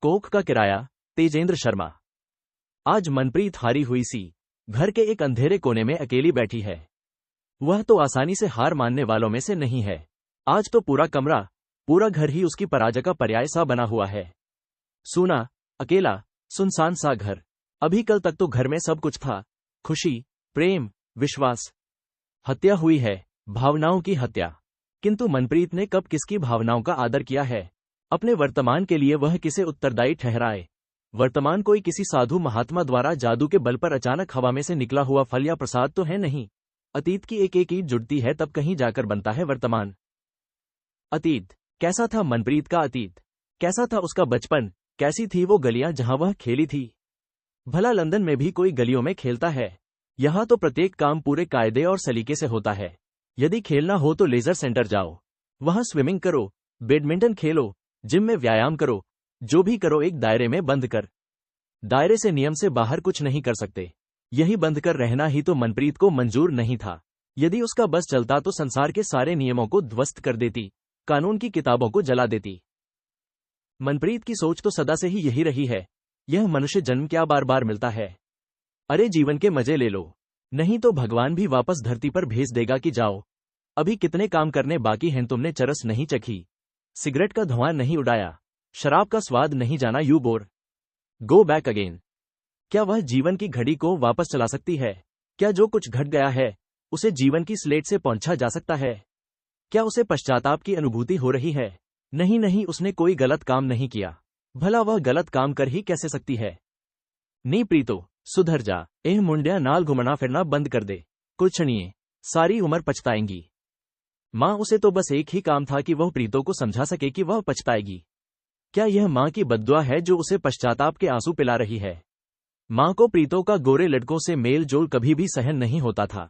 कोख का किराया, तेजेंद्र शर्मा। आज मनप्रीत हारी हुई सी घर के एक अंधेरे कोने में अकेली बैठी है। वह तो आसानी से हार मानने वालों में से नहीं है। आज तो पूरा कमरा, पूरा घर ही उसकी पराजय का पर्याय सा बना हुआ है। सूना, अकेला, सुनसान सा घर। अभी कल तक तो घर में सब कुछ था, खुशी, प्रेम, विश्वास। हत्या हुई है, भावनाओं की हत्या। किंतु मनप्रीत ने कब किसकी भावनाओं का आदर किया है? अपने वर्तमान के लिए वह किसे उत्तरदायी ठहराए? वर्तमान कोई किसी साधु महात्मा द्वारा जादू के बल पर अचानक हवा में से निकला हुआ फल या प्रसाद तो है नहीं। अतीत की एक एक ईंट जुड़ती है तब कहीं जाकर बनता है वर्तमान। अतीत कैसा था मनप्रीत का? अतीत कैसा था उसका बचपन? कैसी थी वो गलियां जहां वह खेली थी? भला लंदन में भी कोई गलियों में खेलता है? यहां तो प्रत्येक काम पूरे कायदे और सलीके से होता है। यदि खेलना हो तो लेजर सेंटर जाओ, वहां स्विमिंग करो, बैडमिंटन खेलो, जिम में व्यायाम करो, जो भी करो एक दायरे में बंद कर। दायरे से, नियम से बाहर कुछ नहीं कर सकते। यही बंद कर रहना ही तो मनप्रीत को मंजूर नहीं था। यदि उसका बस चलता तो संसार के सारे नियमों को ध्वस्त कर देती, कानून की किताबों को जला देती। मनप्रीत की सोच तो सदा से ही यही रही है, यह मनुष्य जन्म क्या बार बार मिलता है? अरे जीवन के मजे ले लो, नहीं तो भगवान भी वापस धरती पर भेज देगा कि जाओ, अभी कितने काम करने बाकी हैं। तुमने चरस नहीं चखी, सिगरेट का धुआं नहीं उड़ाया, शराब का स्वाद नहीं जाना, you bore go back again. क्या वह जीवन की घड़ी को वापस चला सकती है? क्या जो कुछ घट गया है उसे जीवन की स्लेट से पोंछा जा सकता है? क्या उसे पश्चाताप की अनुभूति हो रही है? नहीं नहीं, उसने कोई गलत काम नहीं किया। भला वह गलत काम कर ही कैसे सकती है? नी प्रीतो, सुधर जा, एह मुंडिया, नाल घुमना फिरना बंद कर दे, कुछ नहीं, सारी उम्र पछताएंगी। माँ, उसे तो बस एक ही काम था कि वह प्रीतो को समझा सके कि वह पछताएगी। क्या यह माँ की बद्दुआ है जो उसे पश्चाताप के आंसू पिला रही है? माँ को प्रीतो का गोरे लड़कों से मेल जोल कभी भी सहन नहीं होता था।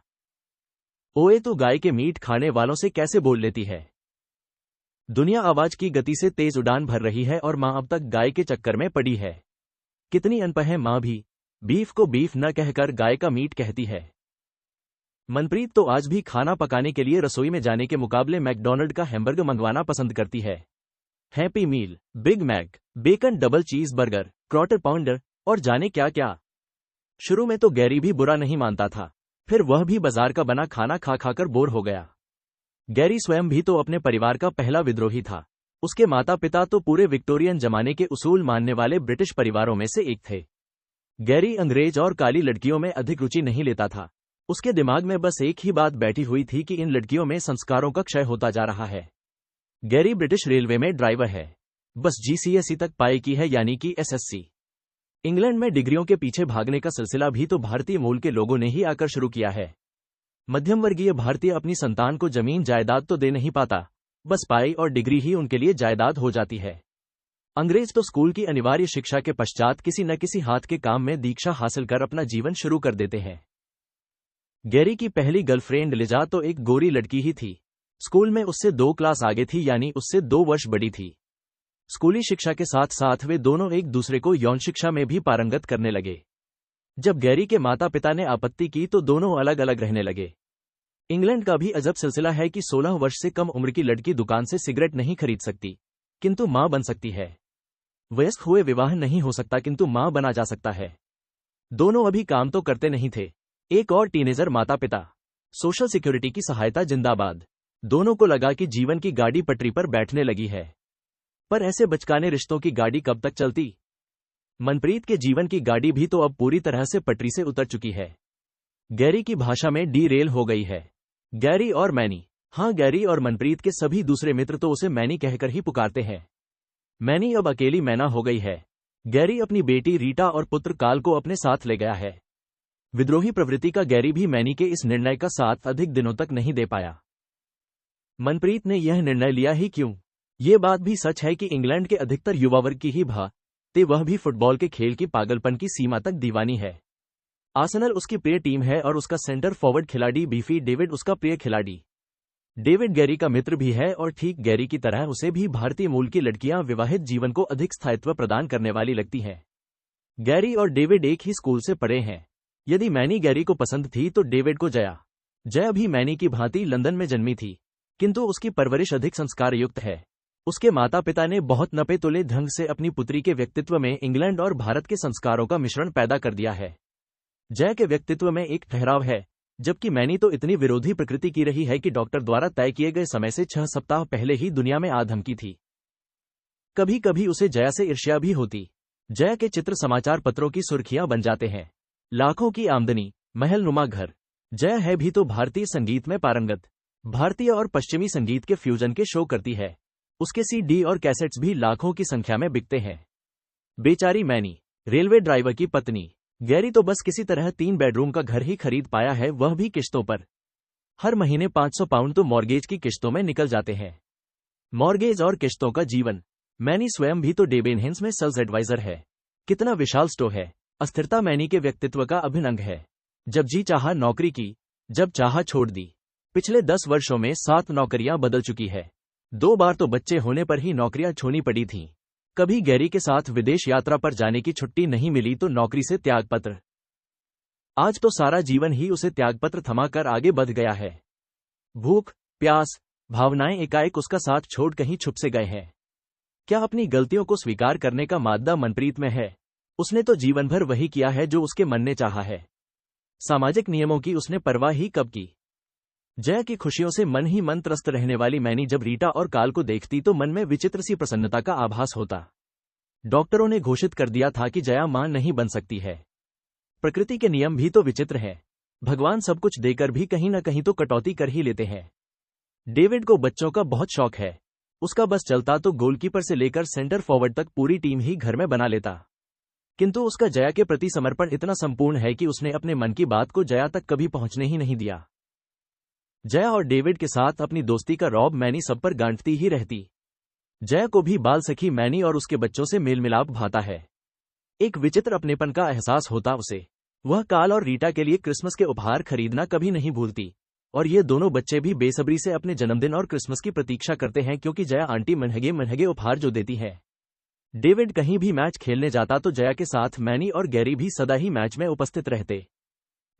ओए, तो गाय के मीट खाने वालों से कैसे बोल लेती है? दुनिया आवाज की गति से तेज उड़ान भर रही है और माँ अब तक गाय के चक्कर में पड़ी है। कितनी अनपढ़ है माँ भी, बीफ को बीफ न कहकर गाय का मीट कहती है। मनप्रीत तो आज भी खाना पकाने के लिए रसोई में जाने के मुकाबले मैकडॉनल्ड का हैमबर्गर मंगवाना पसंद करती है। Happy Meal, Big Mac, bacon double cheese burger, quarter pounder और जाने क्या क्या। शुरू में तो गैरी भी बुरा नहीं मानता था, फिर वह भी बाजार का बना खाना खा खाकर बोर हो गया। गैरी स्वयं भी तो अपने परिवार का पहला विद्रोही था। उसके माता पिता तो पूरे विक्टोरियन जमाने के उसूल मानने वाले ब्रिटिश परिवारों में से एक थे। गैरी अंग्रेज और काली लड़कियों में अधिक रुचि नहीं लेता था। उसके दिमाग में बस एक ही बात बैठी हुई थी कि इन लड़कियों में संस्कारों का क्षय होता जा रहा है। गैरी ब्रिटिश रेलवे में ड्राइवर है, बस GCSE तक पाई की है, यानी कि SSC। इंग्लैंड में डिग्रियों के पीछे भागने का सिलसिला भी तो भारतीय मूल के लोगों ने ही आकर शुरू किया है। मध्यम वर्गीय भारतीय अपनी संतान को जमीन जायदाद तो दे नहीं पाता, बस पाई और डिग्री ही उनके लिए जायदाद हो जाती है। अंग्रेज तो स्कूल की अनिवार्य शिक्षा के पश्चात किसी न किसी हाथ के काम में दीक्षा हासिल कर अपना जीवन शुरू कर देते हैं। गैरी की पहली गर्लफ्रेंड लिजा तो एक गोरी लड़की ही थी। स्कूल में उससे 2 क्लास आगे थी, यानी उससे 2 वर्ष बड़ी थी। स्कूली शिक्षा के साथ साथ वे दोनों एक दूसरे को यौन शिक्षा में भी पारंगत करने लगे। जब गैरी के माता पिता ने आपत्ति की तो दोनों अलग अलग रहने लगे। इंग्लैंड का भी अजब सिलसिला है कि 16 वर्ष से कम उम्र की लड़की दुकान से सिगरेट नहीं खरीद सकती, किंतु मां बन सकती है। वयस्क हुए विवाह नहीं हो सकता, किंतु मां बना जा सकता है। दोनों अभी काम तो करते नहीं थे। एक और टीनेजर माता पिता, सोशल सिक्योरिटी की सहायता जिंदाबाद। दोनों को लगा कि जीवन की गाड़ी पटरी पर बैठने लगी है। पर ऐसे बचकाने रिश्तों की गाड़ी कब तक चलती? मनप्रीत के जीवन की गाड़ी भी तो अब पूरी तरह से पटरी से उतर चुकी है। गैरी की भाषा में डी रेल हो गई है। गैरी और मैनी, हाँ, गैरी और मनप्रीत के सभी दूसरे मित्र तो उसे मैनी कहकर ही पुकारते हैं। मैनी अब अकेली मैना हो गई है। गैरी अपनी बेटी रीटा और पुत्र काल को अपने साथ ले गया है। विद्रोही प्रवृत्ति का गैरी भी मैनी के इस निर्णय का साथ अधिक दिनों तक नहीं दे पाया। मनप्रीत ने यह निर्णय लिया ही क्यों? ये बात भी सच है कि इंग्लैंड के अधिकतर युवा वर्ग की ही भांति वह भी फुटबॉल के खेल की पागलपन की सीमा तक दीवानी है। आर्सेनल उसकी प्रिय टीम है और उसका सेंटर फॉरवर्ड खिलाड़ी बीफी डेविड उसका प्रिय खिलाड़ी। डेविड गैरी का मित्र भी है और ठीक गैरी की तरह उसे भी भारतीय मूल की लड़कियां विवाहित जीवन को अधिक स्थायित्व प्रदान करने वाली लगती हैं। गैरी और डेविड एक ही स्कूल से पढ़े हैं। यदि मैनी गैरी को पसंद थी तो डेविड को जया भी मैनी की भांति लंदन में जन्मी थी, किंतु उसकी परवरिश अधिक संस्कार युक्त है। उसके माता पिता ने बहुत नपे तुले ढंग से अपनी पुत्री के व्यक्तित्व में इंग्लैंड और भारत के संस्कारों का मिश्रण पैदा कर दिया है। जया के व्यक्तित्व में एक ठहराव है, जबकि मैनी तो इतनी विरोधी प्रकृति की रही है कि डॉक्टर द्वारा तय किए गए समय से 6 सप्ताह पहले ही दुनिया में आ धमकी थी। कभी कभी उसे जया से ईर्ष्या भी होती। जया के चित्र समाचार पत्रों की सुर्खियां बन जाते हैं। लाखों की आमदनी, महलनुमा घर। जया है भी तो भारतीय संगीत में पारंगत। भारतीय और पश्चिमी संगीत के फ्यूजन के शो करती है। उसके सीडी और कैसेट्स भी लाखों की संख्या में बिकते हैं। बेचारी मैनी, रेलवे ड्राइवर की पत्नी। गैरी तो बस किसी तरह 3 बेडरूम का घर ही खरीद पाया है, वह भी किश्तों पर। हर महीने 500 पाउंड तो मॉर्गेज की किश्तों में निकल जाते हैं। मॉर्गेज और किश्तों का जीवन। मैनी स्वयं भी तो डेबेनहेंस में सेल्स एडवाइजर है। कितना विशाल स्टोर है। अस्थिरता मैनी के व्यक्तित्व का अभिन्न अंग है। जब जी चाहा नौकरी की, जब चाहा छोड़ दी। पिछले 10 वर्षों में 7 नौकरियां बदल चुकी है। 2 बार तो बच्चे होने पर ही नौकरियां छोड़नी पड़ी थीं। कभी गैरी के साथ विदेश यात्रा पर जाने की छुट्टी नहीं मिली तो नौकरी से त्यागपत्र। आज तो सारा जीवन ही उसे त्यागपत्र थमाकर आगे बढ़ गया है। भूख, प्यास, भावनाएं एकाएक उसका साथ छोड़ कहीं छुप से गए हैं। क्या अपनी गलतियों को स्वीकार करने का मादा मनप्रीत में है? उसने तो जीवन भर वही किया है जो उसके मन ने चाहा है। सामाजिक नियमों की उसने परवाह ही कब की? जया की खुशियों से मन ही मन त्रस्त रहने वाली मैनी जब रीटा और काल को देखती तो मन में विचित्र सी प्रसन्नता का आभास होता। डॉक्टरों ने घोषित कर दिया था कि जया मां नहीं बन सकती है। प्रकृति के नियम भी तो विचित्र हैं। भगवान सब कुछ देकर भी कहीं न कहीं तो कटौती कर ही लेते हैं। डेविड को बच्चों का बहुत शौक है। उसका बस चलता तो गोलकीपर से लेकर सेंटर फॉरवर्ड तक पूरी टीम ही घर में बना लेता। किंतु उसका जया के प्रति समर्पण इतना संपूर्ण है कि उसने अपने मन की बात को जया तक कभी पहुंचने ही नहीं दिया। जया और डेविड के साथ अपनी दोस्ती का रौब मैनी सब पर गांठती ही रहती। जया को भी बाल सखी मैनी और उसके बच्चों से मेल मिलाप भाता है। एक विचित्र अपनेपन का एहसास होता उसे। वह काल और रीटा के लिए क्रिसमस के उपहार खरीदना कभी नहीं भूलती, और ये दोनों बच्चे भी बेसब्री से अपने जन्मदिन और क्रिसमस की प्रतीक्षा करते हैं, क्योंकि जया आंटी महंगे महंगे उपहार जो देती है। डेविड कहीं भी मैच खेलने जाता तो जया के साथ मैनी और गैरी भी सदा ही मैच में उपस्थित रहते।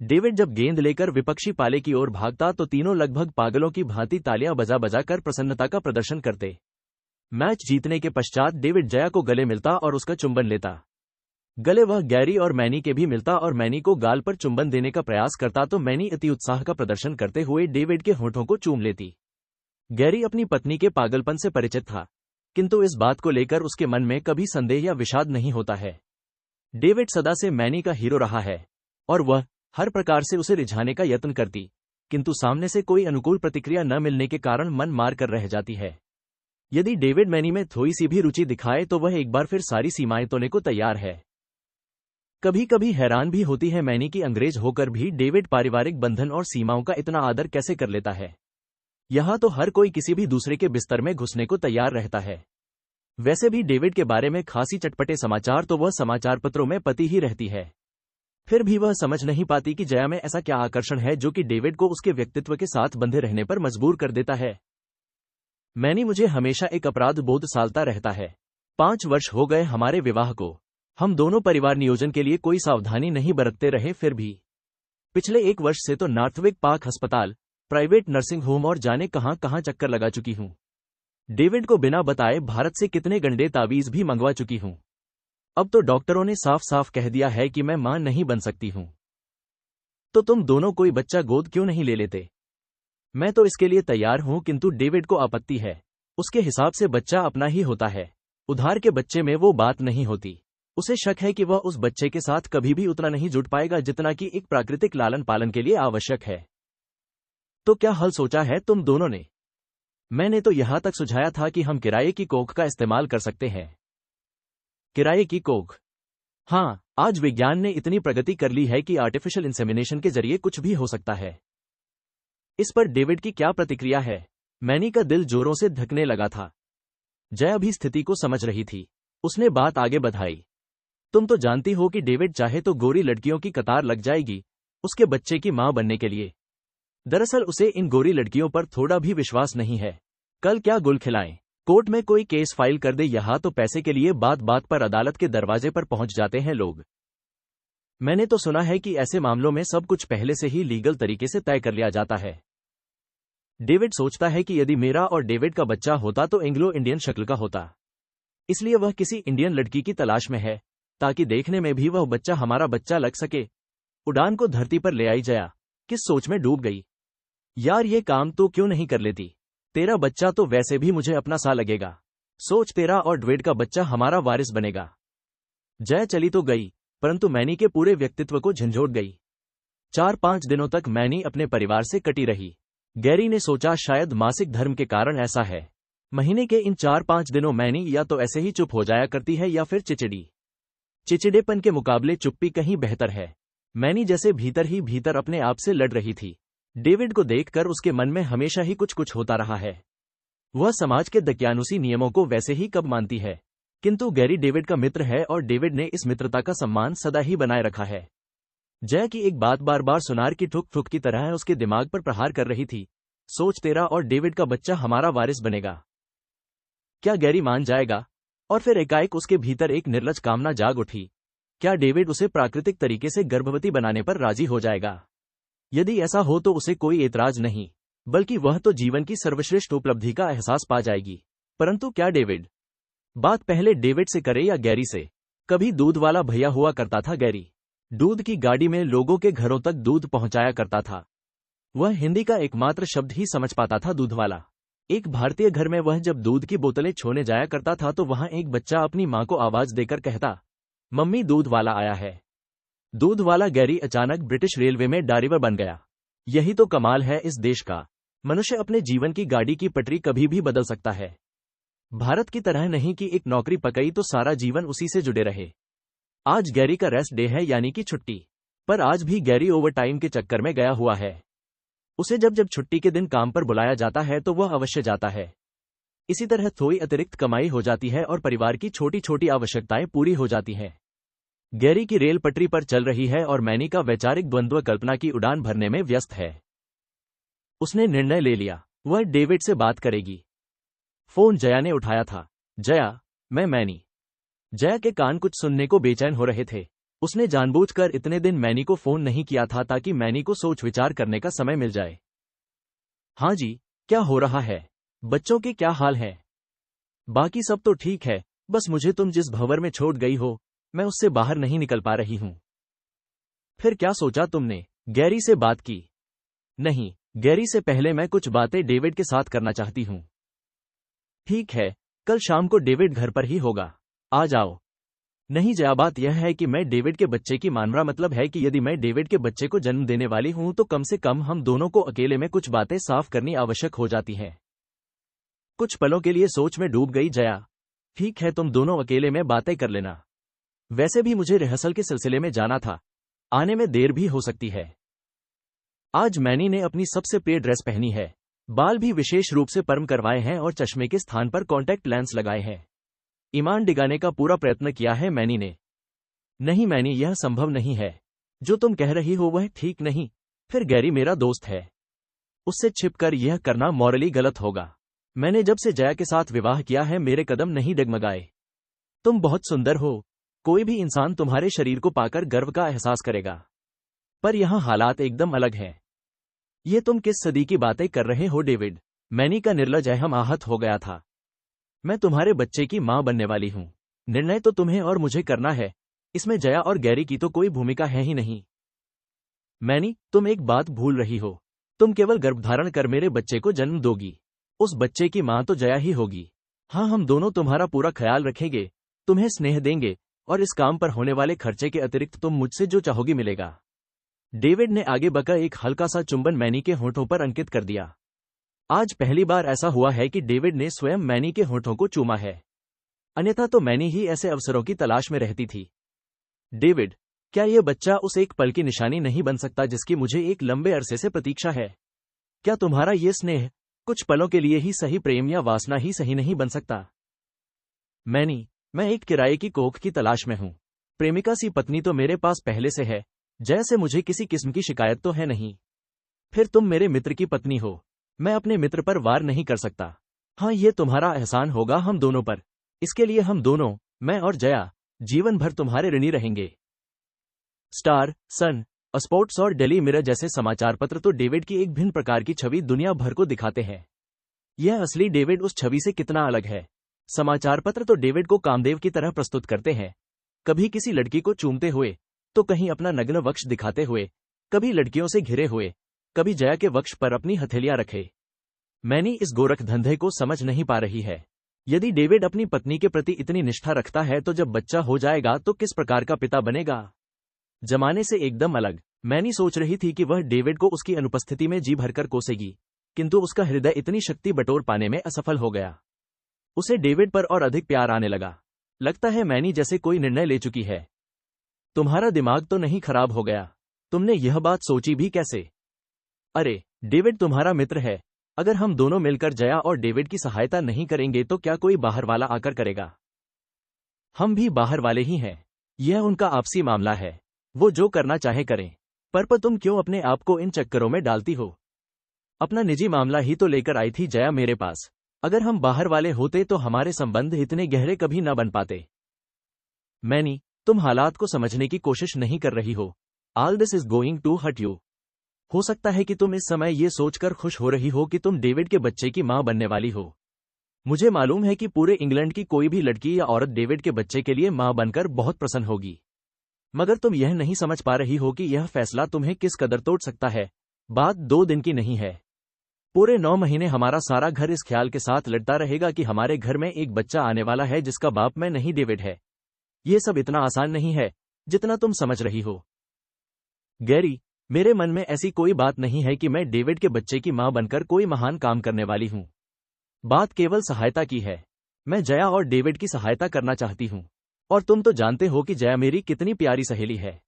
डेविड जब गेंद लेकर विपक्षी पाले की ओर भागता तो तीनों लगभग पागलों की भांति तालियां बजा बजा कर प्रसन्नता का प्रदर्शन करते। मैच जीतने के पश्चात डेविड जया को गले मिलता और उसका चुंबन लेता। गले वह गैरी और मैनी के भी मिलता और मैनी को गाल पर चुंबन देने का प्रयास करता तो मैनी अति उत्साह का प्रदर्शन करते हुए डेविड के होठों को चूम लेती। गैरी अपनी पत्नी के पागलपन से परिचित था, किंतु इस बात को लेकर उसके मन में कभी संदेह या विषाद नहीं होता है। डेविड सदा से मैनी का हीरो रहा है और वह हर प्रकार से उसे रिझाने का यत्न करती, किंतु सामने से कोई अनुकूल प्रतिक्रिया न मिलने के कारण मन मार कर रह जाती है। यदि डेविड मैनी में थोड़ी सी भी रुचि दिखाए तो वह एक बार फिर सारी सीमाएं तोड़ने को तैयार है। कभी कभी हैरान भी होती है मैनी की अंग्रेज होकर भी डेविड पारिवारिक बंधन और सीमाओं का इतना आदर कैसे कर लेता है। यहां तो हर कोई किसी भी दूसरे के बिस्तर में घुसने को तैयार रहता है। वैसे भी डेविड के बारे में खासी चटपटे समाचार तो वह समाचार पत्रों में पती ही रहती है। फिर भी वह समझ नहीं पाती कि जया में ऐसा क्या आकर्षण है जो कि डेविड को उसके व्यक्तित्व के साथ बंधे रहने पर मजबूर कर देता है। मैनी मुझे हमेशा एक अपराध बोध सालता रहता है। 5 वर्ष हो गए हमारे विवाह को। हम दोनों परिवार नियोजन के लिए कोई सावधानी नहीं बरतते रहे, फिर भी पिछले 1 वर्ष से तो नॉर्थविक पार्क अस्पताल, प्राइवेट नर्सिंग होम और जाने कहां कहां चक्कर लगा चुकी हूं। डेविड को बिना बताए भारत से कितने गंदे तावीज भी मंगवा चुकी हूं। अब तो डॉक्टरों ने साफ साफ कह दिया है कि मैं मां नहीं बन सकती हूं। तो तुम दोनों कोई बच्चा गोद क्यों नहीं ले लेते? मैं तो इसके लिए तैयार हूं, किंतु डेविड को आपत्ति है। उसके हिसाब से बच्चा अपना ही होता है, उधार के बच्चे में वो बात नहीं होती। उसे शक है कि वह उस बच्चे के साथ कभी भी उतना नहीं जुट पाएगा जितना कि एक प्राकृतिक लालन पालन के लिए आवश्यक है। तो क्या हल सोचा है तुम दोनों ने? मैंने तो यहां तक सुझाया था कि हम किराए की कोख का इस्तेमाल कर सकते हैं। किराए की कोख? हाँ, आज विज्ञान ने इतनी प्रगति कर ली है कि आर्टिफिशियल इंसेमिनेशन के जरिए कुछ भी हो सकता है। इस पर डेविड की क्या प्रतिक्रिया है? मैनी का दिल जोरों से धड़कने लगा था। जया भी स्थिति को समझ रही थी। उसने बात आगे बढ़ाई। तुम तो जानती हो कि डेविड चाहे तो गोरी लड़कियों की कतार लग जाएगी उसके बच्चे की मां बनने के लिए। दरअसल उसे इन गोरी लड़कियों पर थोड़ा भी विश्वास नहीं है। कल क्या गुल खिलाएं? कोर्ट में कोई केस फाइल कर दे, यहाँ तो पैसे के लिए बात बात पर अदालत के दरवाजे पर पहुंच जाते हैं लोग। मैंने तो सुना है कि ऐसे मामलों में सब कुछ पहले से ही लीगल तरीके से तय कर लिया जाता है। डेविड सोचता है कि यदि मेरा और डेविड का बच्चा होता तो एंग्लो इंडियन शक्ल का होता। इसलिए वह किसी इंडियन लड़की की तलाश में है, ताकि देखने में भी वह बच्चा हमारा बच्चा लग सके। उड़ान को धरती पर ले आई जया किस सोच में डूब गई। यार ये काम तो क्यों नहीं कर लेती, तेरा बच्चा तो वैसे भी मुझे अपना सा लगेगा। सोच, तेरा और डेविड का बच्चा हमारा वारिस बनेगा। जया चली तो गई, परंतु मैनी के पूरे व्यक्तित्व को झंझोड़ गई। 4-5 दिनों तक मैनी अपने परिवार से कटी रही। गैरी ने सोचा शायद मासिक धर्म के कारण ऐसा है। महीने के इन 4-5 दिनों मैनी या तो ऐसे ही चुप हो जाया करती है या फिर चिचिड़ेपन के मुकाबले चुप्पी कहीं बेहतर है। मैनी जैसे भीतर ही भीतर अपने आप से लड़ रही थी। डेविड को देखकर उसके मन में हमेशा ही कुछ कुछ होता रहा है। वह समाज के दकियानुसी नियमों को वैसे ही कब मानती है, किंतु गैरी डेविड का मित्र है और डेविड ने इस मित्रता का सम्मान सदा ही बनाए रखा है। जया की एक बात बार बार सुनार की ठुक ठुक की तरह उसके दिमाग पर प्रहार कर रही थी। सोच, तेरा और डेविड का बच्चा हमारा वारिस बनेगा। क्या गैरी मान जाएगा? और फिर एकाएक उसके भीतर एक निर्लज कामना जाग उठी। क्या डेविड उसे प्राकृतिक तरीके से गर्भवती बनाने पर राजी हो जाएगा? यदि ऐसा हो तो उसे कोई एतराज नहीं, बल्कि वह तो जीवन की सर्वश्रेष्ठ उपलब्धि का एहसास पा जाएगी। परंतु क्या डेविड? बात पहले डेविड से करे या गैरी से? कभी दूध वाला भैया हुआ करता था गैरी। दूध की गाड़ी में लोगों के घरों तक दूध पहुंचाया करता था। वह हिंदी का एकमात्र शब्द ही समझ पाता था, दूध वाला। एक भारतीय घर में वह जब दूध की बोतलें छोने जाया करता था तो वहां एक बच्चा अपनी मां को आवाज देकर कहता, मम्मी दूध वाला आया है। दूध वाला गैरी अचानक ब्रिटिश रेलवे में ड्राइवर बन गया। यही तो कमाल है इस देश का। मनुष्य अपने जीवन की गाड़ी की पटरी कभी भी बदल सकता है। भारत की तरह नहीं कि एक नौकरी पकई तो सारा जीवन उसी से जुड़े रहे। आज गैरी का रेस्ट डे है, यानी कि छुट्टी। पर आज भी गैरी ओवर टाइम के चक्कर में गया हुआ है। उसे जब जब छुट्टी के दिन काम पर बुलाया जाता है तो वह अवश्य जाता है। इसी तरह थोड़ी अतिरिक्त कमाई हो जाती है और परिवार की छोटी छोटी आवश्यकताएं पूरी हो जाती हैं। गैरी की रेल पटरी पर चल रही है और मैनी का वैचारिक द्वंद्व कल्पना की उड़ान भरने में व्यस्त है। उसने निर्णय ले लिया, वह डेविड से बात करेगी। फोन जया ने उठाया था। जया, मैं मैनी। जया के कान कुछ सुनने को बेचैन हो रहे थे। उसने जानबूझकर इतने दिन मैनी को फोन नहीं किया था ताकि मैनी को सोच विचार करने का समय मिल जाए। हाँ जी, क्या हो रहा है? बच्चों के क्या हाल है? बाकी सब तो ठीक है, बस मुझे तुम जिस भंवर में छोड़ गई हो, मैं उससे बाहर नहीं निकल पा रही हूं। फिर क्या सोचा तुमने? गैरी से बात की? नहीं, गैरी से पहले मैं कुछ बातें डेविड के साथ करना चाहती हूं। ठीक है, कल शाम को डेविड घर पर ही होगा, आ जाओ। नहीं जया, बात यह है कि मैं डेविड के बच्चे की मानरा मतलब है कि यदि मैं डेविड के बच्चे को जन्म देने वाली हूं तो कम से कम हम दोनों को अकेले में कुछ बातें साफ करनी आवश्यक हो जाती हैं। कुछ पलों के लिए सोच में डूब गई जया। ठीक है, तुम दोनों अकेले में बातें कर लेना। वैसे भी मुझे रिहर्सल के सिलसिले में जाना था, आने में देर भी हो सकती है। आज मैनी ने अपनी सबसे प्रिय ड्रेस पहनी है, बाल भी विशेष रूप से पर्म करवाए हैं और चश्मे के स्थान पर कॉन्टैक्ट लेंस लगाए हैं। ईमान डिगाने का पूरा प्रयत्न किया है मैनी ने। नहीं मैनी, यह संभव नहीं है। जो तुम कह रही हो वह ठीक नहीं। फिर गैरी मेरा दोस्त है, उससे छिपकर यह करना मॉरली गलत होगा। मैंने जब से जया के साथ विवाह किया है मेरे कदम नहीं डगमगाए। तुम बहुत सुंदर हो, कोई भी इंसान तुम्हारे शरीर को पाकर गर्व का एहसास करेगा। पर यहां हालात एकदम अलग हैं। ये तुम किस सदी की बातें कर रहे हो डेविड? मैनी का निर्लज अहम आहत हो गया था। मैं तुम्हारे बच्चे की मां बनने वाली हूं। निर्णय तो तुम्हें और मुझे करना है, इसमें जया और गैरी की तो कोई भूमिका है ही नहीं। मैनी, तुम एक बात भूल रही हो। तुम केवल गर्भधारण कर मेरे बच्चे को जन्म दोगी। उस बच्चे की मां तो जया ही होगी। हाँ, हम दोनों तुम्हारा पूरा ख्याल रखेंगे, तुम्हें स्नेह देंगे और इस काम पर होने वाले खर्चे के अतिरिक्त तुम मुझसे जो चाहोगी मिलेगा। डेविड ने आगे बढ़कर एक हल्का सा चुंबन मैनी के होठों पर अंकित कर दिया। आज पहली बार ऐसा हुआ है कि डेविड ने स्वयं मैनी के होठों को चूमा है, अन्यथा तो मैनी ही ऐसे अवसरों की तलाश में रहती थी। डेविड, क्या यह बच्चा उस एक पल की निशानी नहीं बन सकता जिसकी मुझे एक लंबे अरसे से प्रतीक्षा है? क्या तुम्हारा ये स्नेह कुछ पलों के लिए ही सही प्रेम या वासना ही सही नहीं बन सकता? मैनी, मैं एक किराए की कोख की तलाश में हूं। प्रेमिका सी पत्नी तो मेरे पास पहले से है, जैसे मुझे किसी किस्म की शिकायत तो है नहीं। फिर तुम मेरे मित्र की पत्नी हो, मैं अपने मित्र पर वार नहीं कर सकता। हाँ, ये तुम्हारा एहसान होगा हम दोनों पर। इसके लिए हम दोनों, मैं और जया, जीवन भर तुम्हारे ऋणी रहेंगे। स्टार सन स्पोर्ट्स और डेली मिरर जैसे समाचार पत्र तो डेविड की एक भिन्न प्रकार की छवि दुनिया भर को दिखाते हैं। यह असली डेविड उस छवि से कितना अलग है। समाचार पत्र तो डेविड को कामदेव की तरह प्रस्तुत करते हैं, कभी किसी लड़की को चूमते हुए, तो कहीं अपना नग्न वक्ष दिखाते हुए, कभी लड़कियों से घिरे हुए, कभी जया के वक्ष पर अपनी हथेलियां रखे। मैनी इस गोरख धंधे को समझ नहीं पा रही है। यदि डेविड अपनी पत्नी के प्रति इतनी निष्ठा रखता है तो जब बच्चा हो जाएगा तो किस प्रकार का पिता बनेगा। जमाने से एकदम अलग। मैनी सोच रही थी कि वह डेविड को उसकी अनुपस्थिति में जी भरकर कोसेगी, किंतु उसका हृदय इतनी शक्ति बटोर पाने में असफल हो गया। उसे डेविड पर और अधिक प्यार आने लगा। लगता है मैनी जैसे कोई निर्णय ले चुकी है। तुम्हारा दिमाग तो नहीं खराब हो गया? तुमने यह बात सोची भी कैसे? अरे, डेविड तुम्हारा मित्र है। अगर हम दोनों मिलकर जया और डेविड की सहायता नहीं करेंगे तो क्या कोई बाहर वाला आकर करेगा? हम भी बाहर वाले ही हैं। यह उनका आपसी मामला है, वो जो करना चाहे करें। पर तुम क्यों अपने आप को इन चक्करों में डालती हो? अपना निजी मामला ही तो लेकर आई थी जया मेरे पास। अगर हम बाहर वाले होते तो हमारे संबंध इतने गहरे कभी न बन पाते। मैनी, तुम हालात को समझने की कोशिश नहीं कर रही हो। All this is going to hurt you. हो सकता है कि तुम इस समय ये सोचकर खुश हो रही हो कि तुम डेविड के बच्चे की मां बनने वाली हो। मुझे मालूम है कि पूरे इंग्लैंड की कोई भी लड़की या औरत डेविड के बच्चे के लिए मां बनकर बहुत प्रसन्न होगी। मगर तुम यह नहीं समझ पा रही हो कि यह फैसला तुम्हें किस कदर तोड़ सकता है। बात 2 दिन की नहीं है। पूरे 9 महीने हमारा सारा घर इस ख्याल के साथ लड़ता रहेगा कि हमारे घर में एक बच्चा आने वाला है जिसका बाप मैं नहीं डेविड है। ये सब इतना आसान नहीं है जितना तुम समझ रही हो। गैरी, मेरे मन में ऐसी कोई बात नहीं है कि मैं डेविड के बच्चे की मां बनकर कोई महान काम करने वाली हूं। बात केवल सहायता की है। मैं जया और डेविड की सहायता करना चाहती हूं। और तुम तो जानते हो कि जया मेरी कितनी प्यारी सहेली है।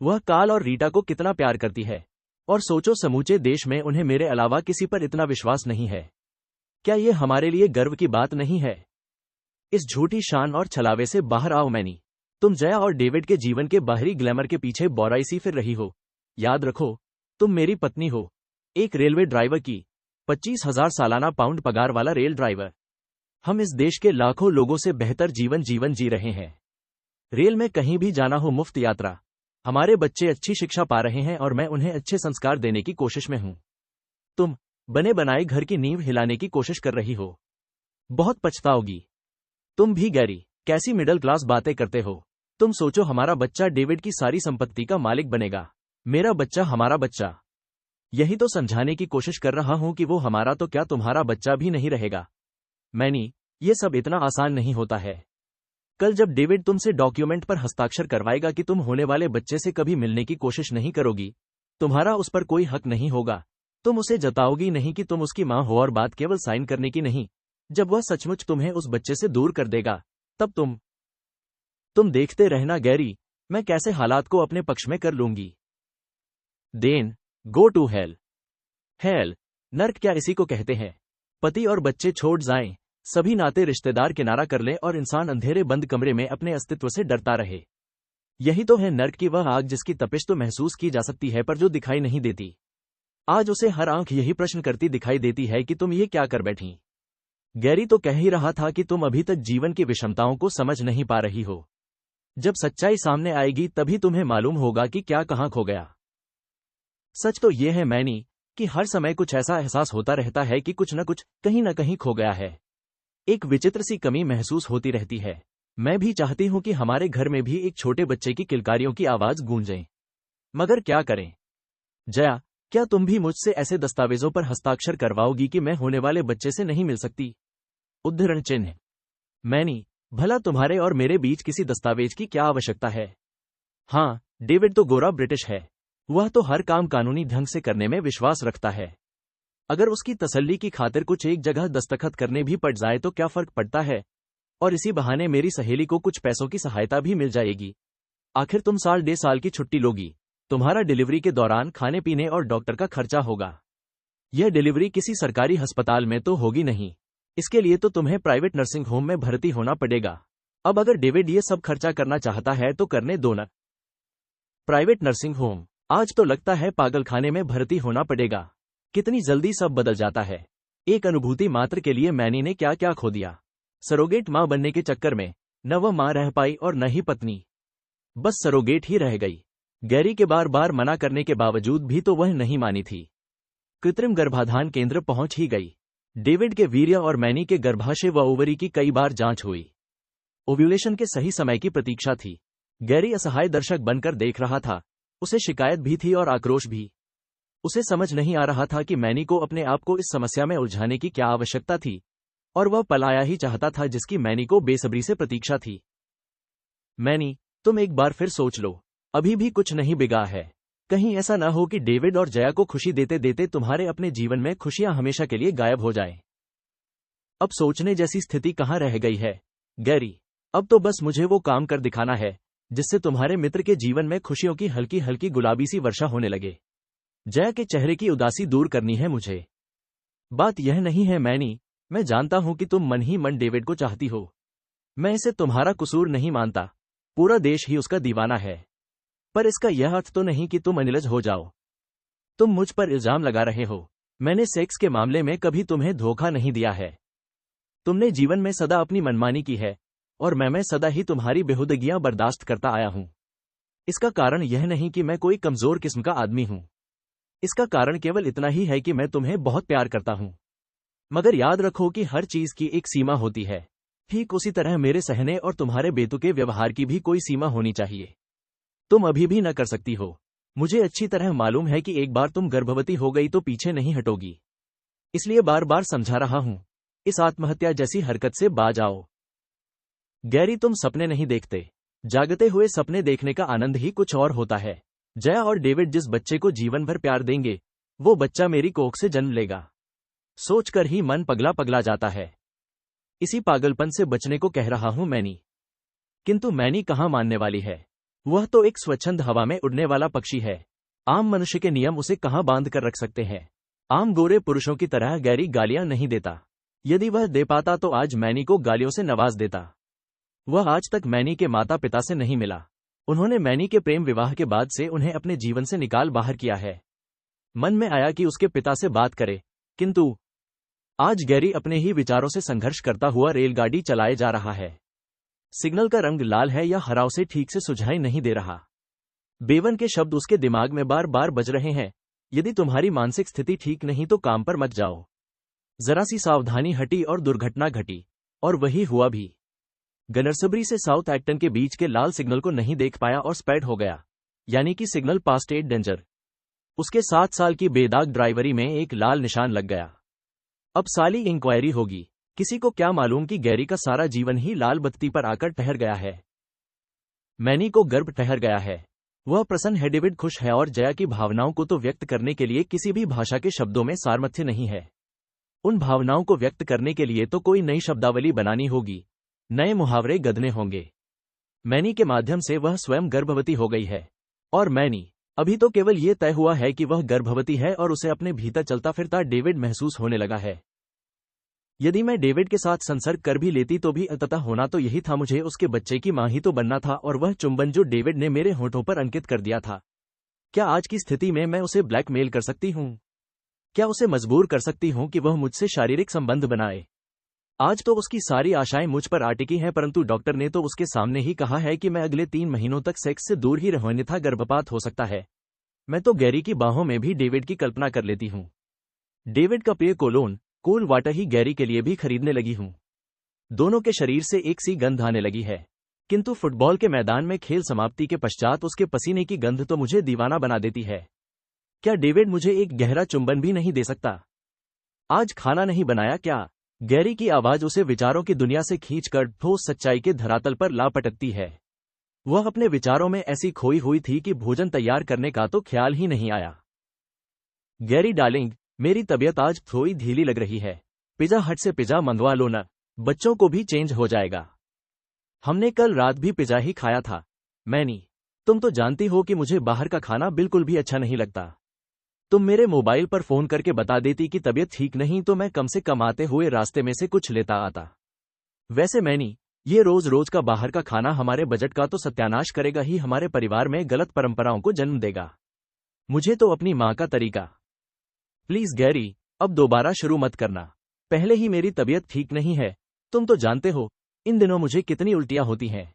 वह काल और रीटा को कितना प्यार करती है। और सोचो, समूचे देश में उन्हें मेरे अलावा किसी पर इतना विश्वास नहीं है। क्या यह हमारे लिए गर्व की बात नहीं है? इस झूठी शान और छलावे से बाहर आओ मैनी। तुम जया और डेविड के जीवन के बाहरी ग्लैमर के पीछे बौराई सी फिर रही हो। याद रखो, तुम मेरी पत्नी हो, एक रेलवे ड्राइवर की 25,000 सालाना पाउंड पगार वाला रेल ड्राइवर। हम इस देश के लाखों लोगों से बेहतर जीवन जी रहे हैं। रेल में कहीं भी जाना हो मुफ्त यात्रा। हमारे बच्चे अच्छी शिक्षा पा रहे हैं और मैं उन्हें अच्छे संस्कार देने की कोशिश में हूं। तुम बने बनाए घर की नींव हिलाने की कोशिश कर रही हो। बहुत पछताओगी। तुम भी गैरी, कैसी मिडिल क्लास बातें करते हो। तुम सोचो, हमारा बच्चा डेविड की सारी संपत्ति का मालिक बनेगा। मेरा बच्चा हमारा बच्चा। यही तो समझाने की कोशिश कर रहा हूं कि वो हमारा तो क्या तुम्हारा बच्चा भी नहीं रहेगा। मैनी, ये सब इतना आसान नहीं होता है। कल जब डेविड तुमसे डॉक्यूमेंट पर हस्ताक्षर करवाएगा कि तुम होने वाले बच्चे से कभी मिलने की कोशिश नहीं करोगी, तुम्हारा उस पर कोई हक नहीं होगा। तुम उसे जताओगी नहीं कि तुम उसकी मां हो और बात केवल साइन करने की नहीं। जब वह सचमुच तुम्हें उस बच्चे से दूर कर देगा, तब तुम देखते रहना गैरी, मैं कैसे हालात को अपने पक्ष में कर लूंगी। Then, go to hell. Hell, नर्क क्या इसी को कहते हैं? पति और बच्चे छोड़ जाएं, सभी नाते रिश्तेदार किनारा कर लें और इंसान अंधेरे बंद कमरे में अपने अस्तित्व से डरता रहे। यही तो है नर्क की वह आग जिसकी तपिश तो महसूस की जा सकती है पर जो दिखाई नहीं देती। आज उसे हर आंख यही प्रश्न करती दिखाई देती है कि तुम ये क्या कर बैठी। गैरी तो कह ही रहा था कि तुम अभी तक जीवन की विषमताओं को समझ नहीं पा रही हो। जब सच्चाई सामने आएगी तभी तुम्हें मालूम होगा कि क्या कहां खो गया। सच तो यह है मैनी कि हर समय कुछ ऐसा एहसास होता रहता है कि कुछ न कुछ कहीं न कहीं खो गया है। एक विचित्र सी कमी महसूस होती रहती है। मैं भी चाहती हूं कि हमारे घर में भी एक छोटे बच्चे की किलकारियों की आवाज गूंजे, मगर क्या करें। जया, क्या तुम भी मुझसे ऐसे दस्तावेजों पर हस्ताक्षर करवाओगी कि मैं होने वाले बच्चे से नहीं मिल सकती? उद्धरण चिन्ह। मैनी, भला तुम्हारे और मेरे बीच किसी दस्तावेज की क्या आवश्यकता है? हाँ, डेविड तो गोरा ब्रिटिश है। वह तो हर काम कानूनी ढंग से करने में विश्वास रखता है। अगर उसकी तसल्ली की खातिर कुछ एक जगह दस्तखत करने भी पड़ जाए तो क्या फर्क पड़ता है। और इसी बहाने मेरी सहेली को कुछ पैसों की सहायता भी मिल जाएगी। आखिर तुम 1.5 साल की छुट्टी लोगी। तुम्हारा डिलीवरी के दौरान खाने पीने और डॉक्टर का खर्चा होगा। यह डिलीवरी किसी सरकारी अस्पताल में तो होगी नहीं। इसके लिए तो तुम्हें प्राइवेट नर्सिंग होम में भर्ती होना पड़ेगा। अब अगर डेविड ये सब खर्चा करना चाहता है तो करने दो न। प्राइवेट नर्सिंग होम, आज तो लगता है पागलखाने में भर्ती होना पड़ेगा। कितनी जल्दी सब बदल जाता है। एक अनुभूति मात्र के लिए मैनी ने क्या क्या खो दिया। सरोगेट मां बनने के चक्कर में न वह मां रह पाई और न ही पत्नी। बस सरोगेट ही रह गई। गैरी के बार बार मना करने के बावजूद भी तो वह नहीं मानी थी। कृत्रिम गर्भाधान केंद्र पहुंच ही गई। डेविड के वीर्य और मैनी के गर्भाशय व ओवरी की कई बार जांच हुई। ओव्यूलेशन के सही समय की प्रतीक्षा थी। गैरी असहाय दर्शक बनकर देख रहा था। उसे शिकायत भी थी और आक्रोश भी। उसे समझ नहीं आ रहा था कि मैनी को अपने आप को इस समस्या में उलझाने की क्या आवश्यकता थी, और वह पलाया ही चाहता था जिसकी मैनी को बेसब्री से प्रतीक्षा थी। मैनी, तुम एक बार फिर सोच लो, अभी भी कुछ नहीं बिगा है। कहीं ऐसा न हो कि डेविड और जया को खुशी देते देते तुम्हारे अपने जीवन में खुशियां हमेशा के लिए गायब हो जाएं। अब सोचने जैसी स्थिति कहां रह गई है गैरी? अब तो बस मुझे वो काम कर दिखाना है जिससे तुम्हारे मित्र के जीवन में खुशियों की हल्की हल्की गुलाबी सी वर्षा होने लगे। जया के चेहरे की उदासी दूर करनी है मुझे। बात यह नहीं है मैनी, मैं जानता हूं कि तुम मन ही मन डेविड को चाहती हो। मैं इसे तुम्हारा कसूर नहीं मानता, पूरा देश ही उसका दीवाना है। पर इसका यह अर्थ तो नहीं कि तुम अनिलज हो जाओ। तुम मुझ पर इल्जाम लगा रहे हो। मैंने सेक्स के मामले में कभी तुम्हें धोखा नहीं दिया है। तुमने जीवन में सदा अपनी मनमानी की है, और मैं सदा ही तुम्हारी बेहुदगियां बर्दाश्त करता आया हूं। इसका कारण यह नहीं कि मैं कोई कमजोर किस्म का आदमी हूं। इसका कारण केवल इतना ही है कि मैं तुम्हें बहुत प्यार करता हूं। मगर याद रखो कि हर चीज की एक सीमा होती है। ठीक उसी तरह मेरे सहने और तुम्हारे बेतुके व्यवहार की भी कोई सीमा होनी चाहिए। तुम अभी भी न कर सकती हो। मुझे अच्छी तरह मालूम है कि एक बार तुम गर्भवती हो गई तो पीछे नहीं हटोगी। इसलिए बार बार समझा रहा हूं, इस आत्महत्या जैसी हरकत से बाज आओ। गैरी, तुम सपने नहीं देखते। जागते हुए सपने देखने का आनंद ही कुछ और होता है। जया और डेविड जिस बच्चे को जीवन भर प्यार देंगे, वो बच्चा मेरी कोख से जन्म लेगा। सोचकर ही मन पगला पगला जाता है। इसी पागलपन से बचने को कह रहा हूं मैनी। किंतु मैनी कहां मानने वाली है। वह तो एक स्वच्छंद हवा में उड़ने वाला पक्षी है। आम मनुष्य के नियम उसे कहां बांध कर रख सकते हैं। आम गोरे पुरुषों की तरह गैरी गालियां नहीं देता। यदि वह दे पाता तो आज मैनी को गालियों से नवाज देता। वह आज तक मैनी के माता पिता से नहीं मिला। उन्होंने मैनी के प्रेम विवाह के बाद से उन्हें अपने जीवन से निकाल बाहर किया है। मन में आया कि उसके पिता से बात करे, किंतु आज गैरी अपने ही विचारों से संघर्ष करता हुआ रेलगाड़ी चलाए जा रहा है। सिग्नल का रंग लाल है या हरा उसे ठीक से सुझाई नहीं दे रहा। बेवन के शब्द उसके दिमाग में बार बार बज रहे हैं। यदि तुम्हारी मानसिक स्थिति ठीक नहीं तो काम पर मत जाओ। जरा सी सावधानी हटी और दुर्घटना घटी, और वही हुआ भी। गनरसबरी से साउथ एक्टन के बीच के लाल सिग्नल को नहीं देख पाया और स्पैड हो गया, यानी कि सिग्नल पास्ट एट डेंजर। उसके 7 साल की बेदाग ड्राइवरी में एक लाल निशान लग गया। अब साली इंक्वायरी होगी। किसी को क्या मालूम कि गैरी का सारा जीवन ही लाल बत्ती पर आकर ठहर गया है। मैनी को गर्भ ठहर गया है। वह प्रसन्न है, डेविड खुश है, और जया की भावनाओं को तो व्यक्त करने के लिए किसी भी भाषा के शब्दों में सामर्थ्य नहीं है। उन भावनाओं को व्यक्त करने के लिए तो कोई नई शब्दावली बनानी होगी, नए मुहावरे गढ़ने होंगे। मैनी के माध्यम से वह स्वयं गर्भवती हो गई है, और मैनी, अभी तो केवल ये तय हुआ है कि वह गर्भवती है और उसे अपने भीतर चलता फिरता डेविड महसूस होने लगा है। यदि मैं डेविड के साथ संसर्ग कर भी लेती तो भी अंततः होना तो यही था, मुझे उसके बच्चे की मां ही तो बनना था। और वह चुंबन जो डेविड ने मेरे होठों पर अंकित कर दिया था, क्या आज की स्थिति में मैं उसे ब्लैकमेल कर सकती हूं? क्या उसे मजबूर कर सकती हूं कि वह मुझसे शारीरिक संबंध बनाए? आज तो उसकी सारी आशाएं मुझ पर आ टिकी हैं, परंतु डॉक्टर ने तो उसके सामने ही कहा है कि मैं अगले 3 महीनों तक सेक्स से दूर ही रहूं, अन्यथा गर्भपात हो सकता है। मैं तो गैरी की बाहों में भी डेविड की कल्पना कर लेती हूं। डेविड का प्रिय कोलोन, कूल वाटर ही गैरी के लिए भी खरीदने लगी हूं। दोनों के शरीर से एक सी गंध आने लगी है, किंतु फुटबॉल के मैदान में खेल समाप्ति के पश्चात उसके पसीने की गंध तो मुझे दीवाना बना देती है। क्या डेविड मुझे एक गहरा चुंबन भी नहीं दे सकता? आज खाना नहीं बनाया क्या? गैरी की आवाज उसे विचारों की दुनिया से खींचकर ठोस सच्चाई के धरातल पर ला पटकती है। वह अपने विचारों में ऐसी खोई हुई थी कि भोजन तैयार करने का तो ख्याल ही नहीं आया। गैरी डार्लिंग, मेरी तबीयत आज थोड़ी ढीली लग रही है। पिज़्ज़ा हट से पिज़्ज़ा मंगवा लो ना, बच्चों को भी चेंज हो जाएगा। हमने कल रात भी पिज़्ज़ा ही खाया था। मैनी, तुम तो जानती हो कि मुझे बाहर का खाना बिल्कुल भी अच्छा नहीं लगता। तुम मेरे मोबाइल पर फोन करके बता देती कि तबीयत ठीक नहीं तो मैं कम से कम आते हुए रास्ते में से कुछ लेता आता। वैसे मैनी, ये रोज रोज का बाहर का खाना हमारे बजट का तो सत्यानाश करेगा ही, हमारे परिवार में गलत परंपराओं को जन्म देगा। मुझे तो अपनी माँ का तरीका। प्लीज गैरी, अब दोबारा शुरू मत करना। पहले ही मेरी तबीयत ठीक नहीं है। तुम तो जानते हो इन दिनों मुझे कितनी उल्टियां होती हैं।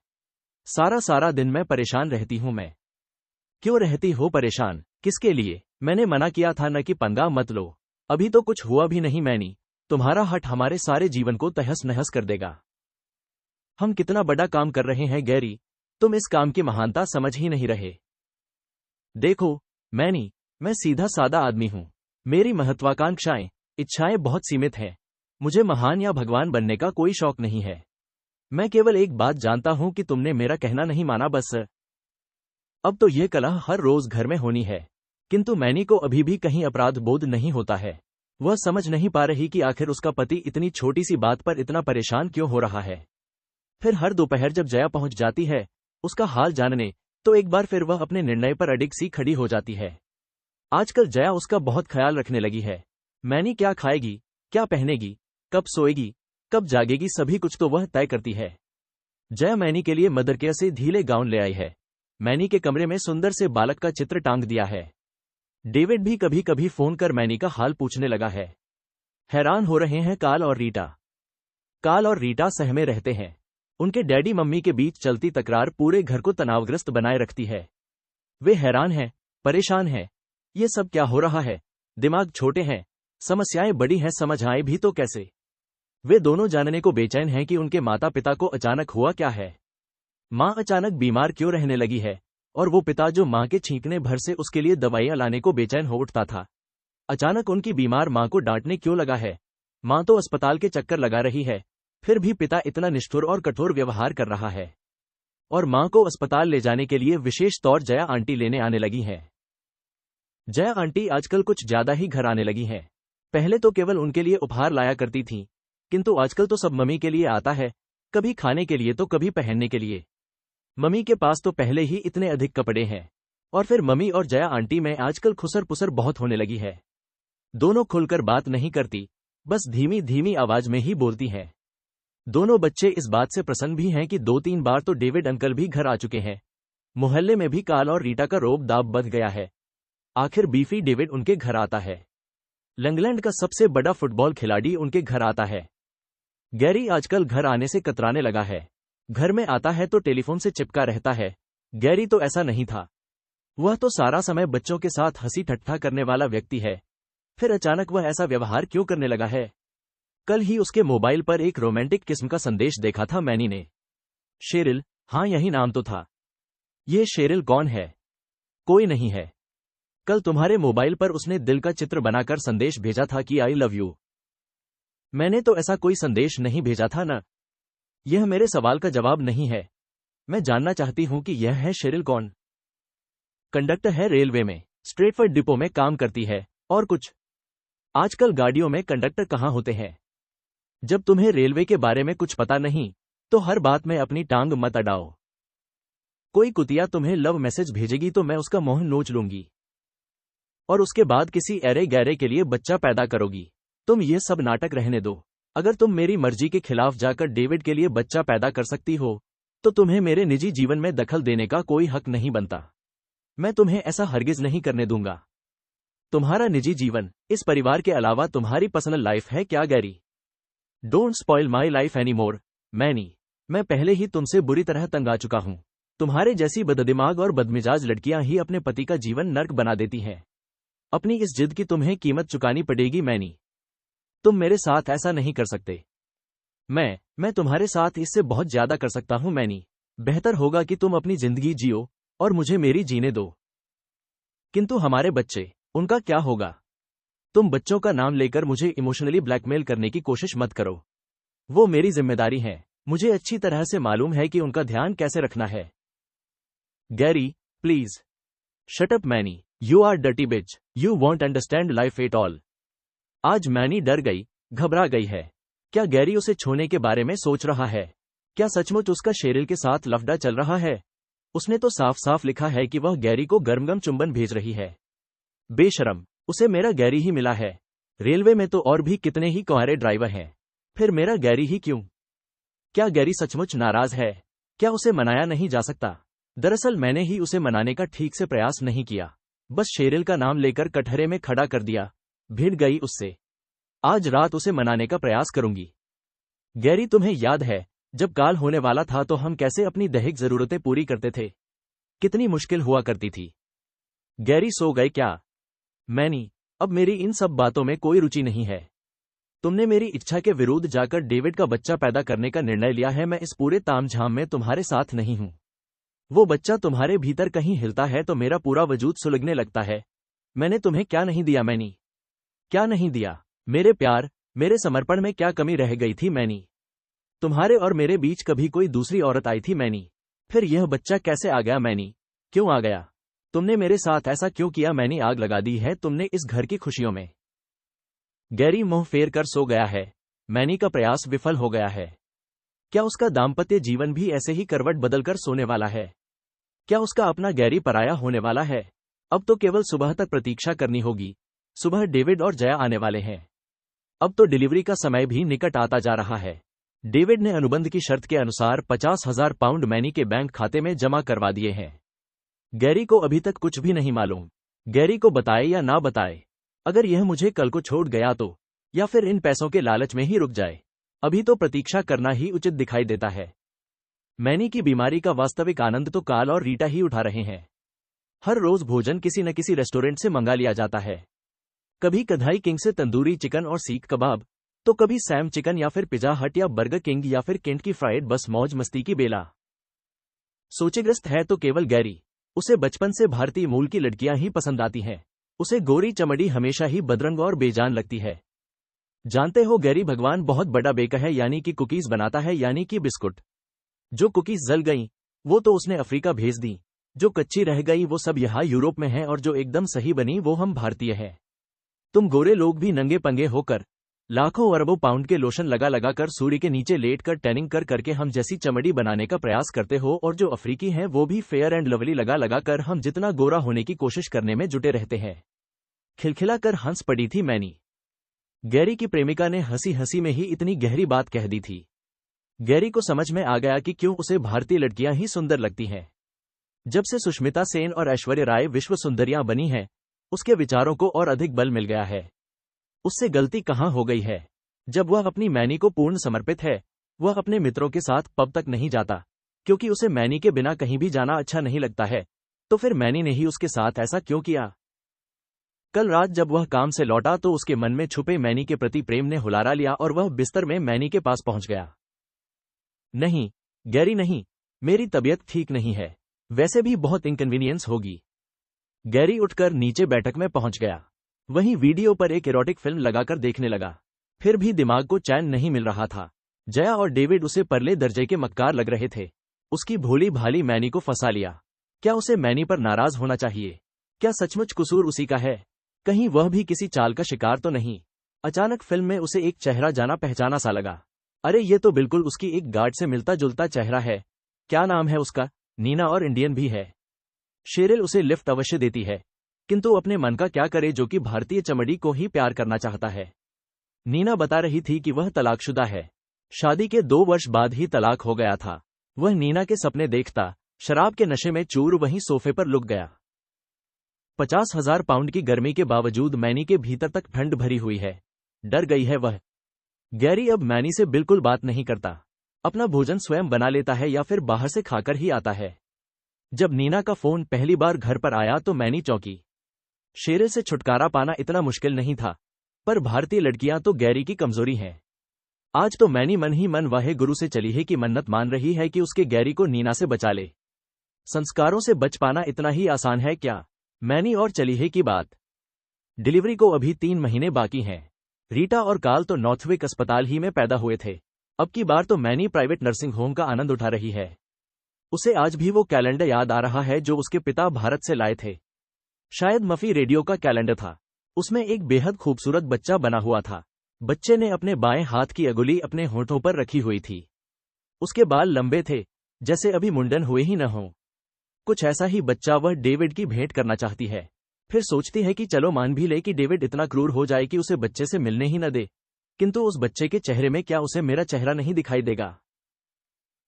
सारा दिन मैं परेशान रहती हूं। मैं क्यों रहती हो परेशान? किसके लिए? मैंने मना किया था न कि पंगा मत लो। अभी तो कुछ हुआ भी नहीं मैनी। तुम्हारा हट हमारे सारे जीवन को तहस नहस कर देगा। हम कितना बड़ा काम कर रहे हैं गैरी, तुम इस काम की महानता समझ ही नहीं रहे। देखो मैनी, मैं सीधा सादा आदमी हूं। मेरी महत्वाकांक्षाएं, इच्छाएं बहुत सीमित हैं। मुझे महान या भगवान बनने का कोई शौक नहीं है। मैं केवल एक बात जानता हूं कि तुमने मेरा कहना नहीं माना बस। अब तो यह कलह हर रोज घर में होनी है, किंतु मैनी को अभी भी कहीं अपराध बोध नहीं होता है। वह समझ नहीं पा रही कि आखिर उसका पति इतनी छोटी सी बात पर इतना परेशान क्यों हो रहा है। फिर हर दोपहर जब जया पहुंच जाती है उसका हाल जानने, तो एक बार फिर वह अपने निर्णय पर अडिग सी खड़ी हो जाती है। आजकल जया उसका बहुत ख्याल रखने लगी है। मैनी क्या खाएगी, क्या पहनेगी, कब सोएगी, कब जागेगी, सभी कुछ तो वह तय करती है। जया मैनी के लिए मदर केयर से ढीले गाउन ले आई है। मैनी के कमरे में सुंदर से बालक का चित्र टांग दिया है। डेविड भी कभी कभी फोन कर मैनी का हाल पूछने लगा है। हैरान हो रहे हैं काल और रीटा। काल और रीटा सहमे रहते हैं। उनके डैडी मम्मी के बीच चलती तकरार पूरे घर को तनावग्रस्त बनाए रखती है। वे हैरान हैं, परेशान हैं। ये सब क्या हो रहा है? दिमाग छोटे हैं, समस्याएं बड़ी हैं, समझ आए भी तो कैसे? वे दोनों जानने को बेचैन हैं कि उनके माता पिता को अचानक हुआ क्या है। माँ अचानक बीमार क्यों रहने लगी है, और वो पिता जो माँ के छींकने भर से उसके लिए दवाइयां लाने को बेचैन हो उठता था, अचानक उनकी बीमार माँ को डांटने क्यों लगा है। माँ तो अस्पताल के चक्कर लगा रही है, फिर भी पिता इतना निष्ठुर और कठोर व्यवहार कर रहा है। और माँ को अस्पताल ले जाने के लिए विशेष तौर जया आंटी लेने आने लगी है। जया आंटी आजकल कुछ ज्यादा ही घर आने लगी हैं। पहले तो केवल उनके लिए उपहार लाया करती थीं, किंतु आजकल तो सब मम्मी के लिए आता है, कभी खाने के लिए तो कभी पहनने के लिए। मम्मी के पास तो पहले ही इतने अधिक कपड़े हैं, और फिर मम्मी और जया आंटी में आजकल खुसर पुसर बहुत होने लगी है। दोनों खुलकर बात नहीं करती, बस धीमी धीमी आवाज में ही बोलती हैं। दोनों बच्चे इस बात से प्रसन्न भी हैं कि 2-3 बार तो डेविड अंकल भी घर आ चुके हैं। मोहल्ले में भी काल और रीटा का रोब दाब बढ़ गया है। आखिर बीफी डेविड उनके घर आता है। लंगलैंड का सबसे बड़ा फुटबॉल खिलाड़ी उनके घर आता है। गैरी आजकल घर आने से कतराने लगा है। घर में आता है तो टेलीफोन से चिपका रहता है। गैरी तो ऐसा नहीं था। वह तो सारा समय बच्चों के साथ हंसी ठट्ठा करने वाला व्यक्ति है। फिर अचानक वह ऐसा व्यवहार क्यों करने लगा है? कल ही उसके मोबाइल पर एक रोमांटिक किस्म का संदेश देखा था मैनी ने। शेरिल, हाँ यही नाम तो था। ये शेरिल कौन है? कोई नहीं है। कल तुम्हारे मोबाइल पर उसने दिल का चित्र बनाकर संदेश भेजा था कि आई लव यू। मैंने तो ऐसा कोई संदेश नहीं भेजा था ना। यह मेरे सवाल का जवाब नहीं है। मैं जानना चाहती हूं कि यह है शेरिल कौन? कंडक्टर है रेलवे में, स्ट्रेटफोर्ड डिपो में काम करती है, और कुछ। आजकल गाड़ियों में कंडक्टर कहाँ होते हैं? जब तुम्हें रेलवे के बारे में कुछ पता नहीं, तो हर बात में अपनी टांग मत अड़ाओ। कोई कुतिया तुम्हें लव मैसेज भेजेगी तो मैं उसका मुंह नोच लूंगी, और उसके बाद किसी ऐरे गैरे के लिए बच्चा पैदा करोगी। तुम ये सब नाटक रहने दो। अगर तुम मेरी मर्जी के खिलाफ जाकर डेविड के लिए बच्चा पैदा कर सकती हो, तो तुम्हें मेरे निजी जीवन में दखल देने का कोई हक नहीं बनता। मैं तुम्हें ऐसा हरगिज नहीं करने दूंगा। तुम्हारा निजी जीवन, इस परिवार के अलावा तुम्हारी पर्सनल लाइफ है क्या Gary? Don't spoil my life any more, many. मैं पहले ही तुमसे बुरी तरह तंग आ चुका हूं। तुम्हारे जैसी बददिमाग और बदमिजाज लड़कियां ही अपने पति का जीवन नर्क बना देती हैं। अपनी इस जिद की तुम्हें कीमत चुकानी पड़ेगी मैनी। तुम मेरे साथ ऐसा नहीं कर सकते। मैं तुम्हारे साथ इससे बहुत ज्यादा कर सकता हूं मैनी। बेहतर होगा कि तुम अपनी जिंदगी जियो और मुझे मेरी जीने दो। किंतु हमारे बच्चे, उनका क्या होगा? तुम बच्चों का नाम लेकर मुझे इमोशनली ब्लैकमेल करने की कोशिश मत करो। वो मेरी जिम्मेदारी है। मुझे अच्छी तरह से मालूम है कि उनका ध्यान कैसे रखना है। Gary, please shut up Manny. You are dirty bitch. You won't understand life at all. आज मैनी डर गई, घबरा गई है। क्या गैरी उसे छोड़ने के बारे में सोच रहा है? क्या सचमुच उसका शेरिल के साथ लफड़ा चल रहा है? उसने तो साफ साफ लिखा है कि वह गैरी को गर्म चुंबन भेज रही है। बेशरम, उसे मेरा गैरी ही मिला है। रेलवे में तो और भी कितने ही कुंवारे ड्राइवर हैं, फिर मेरा गैरी ही क्यों? क्या गैरी सचमुच नाराज है? क्या उसे मनाया नहीं जा सकता? दरअसल मैंने ही उसे मनाने का ठीक से प्रयास नहीं किया, बस शेरिल का नाम लेकर कटहरे में खड़ा कर दिया। भिड़ गई उससे। आज रात उसे मनाने का प्रयास करूंगी। गैरी, तुम्हें याद है जब काल होने वाला था तो हम कैसे अपनी दैहिक जरूरतें पूरी करते थे? कितनी मुश्किल हुआ करती थी। गैरी सो गए क्या? मैनी, अब मेरी इन सब बातों में कोई रुचि नहीं है। तुमने मेरी इच्छा के विरुद्ध जाकर डेविड का बच्चा पैदा करने का निर्णय लिया है। मैं इस पूरे तामझाम में तुम्हारे साथ नहीं हूं। वो बच्चा तुम्हारे भीतर कहीं हिलता है तो मेरा पूरा वजूद सुलगने लगता है। मैंने तुम्हें क्या नहीं दिया मैनी? क्या नहीं दिया? मेरे प्यार, मेरे समर्पण में क्या कमी रह गई थी मैनी? तुम्हारे और मेरे बीच कभी कोई दूसरी औरत आई थी मैनी? फिर यह बच्चा कैसे आ गया मैनी? क्यों आ गया? तुमने मेरे साथ ऐसा क्यों किया मैनी? आग लगा दी है तुमने इस घर की खुशियों में। गैरी मुंह फेर कर सो गया है। मैनी का प्रयास विफल हो गया है। क्या उसका दाम्पत्य जीवन भी ऐसे ही करवट बदलकर सोने वाला है? क्या उसका अपना गैरी पराया होने वाला है? अब तो केवल सुबह तक प्रतीक्षा करनी होगी। सुबह डेविड और जया आने वाले हैं। अब तो डिलीवरी का समय भी निकट आता जा रहा है। डेविड ने अनुबंध की शर्त के अनुसार 50,000 पाउंड मैनी के बैंक खाते में जमा करवा दिए हैं। गैरी को अभी तक कुछ भी नहीं मालूम। गैरी को बताए या ना बताए, अगर यह मुझे कल को छोड़ गया तो, या फिर इन पैसों के लालच में ही रुक जाए, अभी तो प्रतीक्षा करना ही उचित दिखाई देता है। मैनी की बीमारी का वास्तविक आनंद तो काल और रीटा ही उठा रहे हैं। हर रोज भोजन किसी न किसी रेस्टोरेंट से मंगा लिया जाता है। कभी कढ़ाई किंग से तंदूरी चिकन और सीख कबाब, तो कभी सैम चिकन या फिर पिज़्ज़ा हट या बर्गर किंग या फिर केंट की फ्राइड। बस मौज मस्ती की बेला। सोचेग्रस्त है तो केवल गैरी। उसे बचपन से भारतीय मूल की लड़कियां ही पसंद आती हैं। उसे गोरी चमड़ी हमेशा ही बदरंग और बेजान लगती है। जानते हो गैरी भगवान बहुत बड़ा बेका है, यानी कि कुकीज बनाता है, यानी कि बिस्कुट। जो कुकीज जल गईं, वो तो उसने अफ्रीका भेज दी। जो कच्ची रह गई वो सब यहाँ यूरोप में है, और जो एकदम सही बनी वो हम भारतीय हैं। तुम गोरे लोग भी नंगे पंगे होकर लाखों अरबों पाउंड के लोशन लगा लगा कर सूर्य के नीचे लेट कर टैनिंग कर करके हम जैसी चमड़ी बनाने का प्रयास करते हो, और जो अफ्रीकी हैं वो भी फेयर एंड लवली लगा लगा कर हम जितना गोरा होने की कोशिश करने में जुटे रहते हैं। खिलखिला कर हंस पड़ी थी मैनी। गैरी की प्रेमिका ने हंसी हंसी में ही इतनी गहरी बात कह दी थी। गैरी को समझ में आ गया कि क्यों उसे भारतीय लड़कियां ही सुंदर लगती हैं। जब से सुष्मिता सेन और ऐश्वर्या राय विश्व सुंदरियां बनी हैं, उसके विचारों को और अधिक बल मिल गया है। उससे गलती कहां हो गई है? जब वह अपनी मैनी को पूर्ण समर्पित है, वह अपने मित्रों के साथ पब तक नहीं जाता, क्योंकि उसे मैनी के बिना कहीं भी जाना अच्छा नहीं लगता है। तो फिर मैनी ने ही उसके साथ ऐसा क्यों किया? कल रात जब वह काम से लौटा तो उसके मन में छुपे मैनी के प्रति प्रेम ने हुलारा लिया और वह बिस्तर में मैनी के पास पहुंच गया। नहीं गैरी नहीं, मेरी तबीयत ठीक नहीं है, वैसे भी बहुत इनकन्वीनियंस होगी। गैरी उठकर नीचे बैठक में पहुंच गया। वहीं वीडियो पर एक इरोटिक फिल्म लगाकर देखने लगा। फिर भी दिमाग को चैन नहीं मिल रहा था। जया और डेविड उसे परले दर्जे के मक्कार लग रहे थे। उसकी भोली भाली मैनी को फंसा लिया। क्या उसे मैनी पर नाराज होना चाहिए? क्या सचमुच कसूर उसी का है? कहीं वह भी किसी चाल का शिकार तो नहीं? अचानक फिल्म में उसे एक चेहरा जाना पहचाना सा लगा। अरे ये तो बिल्कुल उसकी एक गार्ड से मिलता जुलता चेहरा है। क्या नाम है उसका? नीना, और इंडियन भी है। शेरिल उसे लिफ्ट अवश्य देती है, किंतु अपने मन का क्या करे जो कि भारतीय चमड़ी को ही प्यार करना चाहता है। नीना बता रही थी कि वह तलाकशुदा है। शादी के 2 वर्ष बाद ही तलाक हो गया था। वह नीना के सपने देखता, शराब के नशे में चूर वहीं सोफे पर लुक गया। 50,000 पाउंड की गर्मी के बावजूद मैनी के भीतर तक ठंड भरी हुई है। डर गई है वह। गैरी अब मैनी से बिल्कुल बात नहीं करता। अपना भोजन स्वयं बना लेता है या फिर बाहर से खाकर ही आता है। जब नीना का फोन पहली बार घर पर आया तो मैनी चौंकी। शेरिल से छुटकारा पाना इतना मुश्किल नहीं था, पर भारतीय लड़कियां तो गैरी की कमजोरी हैं। आज तो मैनी मन ही मन वाहे गुरु से चली है कि मन्नत मान रही है कि उसके गैरी को नीना से बचा ले। संस्कारों से बच पाना इतना ही आसान है क्या? मैनी और चली है की बात। डिलीवरी को अभी 3 महीने बाकी हैं। रीटा और काल तो नॉर्थविक अस्पताल ही में पैदा हुए थे। अब की बार तो मैनी प्राइवेट नर्सिंग होम का आनंद उठा रही है। उसे आज भी वो कैलेंडर याद आ रहा है जो उसके पिता भारत से लाए थे। शायद मफी रेडियो का कैलेंडर था। उसमें एक बेहद खूबसूरत बच्चा बना हुआ था। बच्चे ने अपने बाएं हाथ की अंगुली अपने होठों पर रखी हुई थी। उसके बाल लंबे थे, जैसे अभी मुंडन हुए ही न हो। कुछ ऐसा ही बच्चा वह डेविड की भेंट करना चाहती है। फिर सोचती है कि चलो मान भी ले कि डेविड इतना क्रूर हो जाए कि उसे बच्चे से मिलने ही न दे, किंतु उस बच्चे के चेहरे में क्या उसे मेरा चेहरा नहीं दिखाई देगा?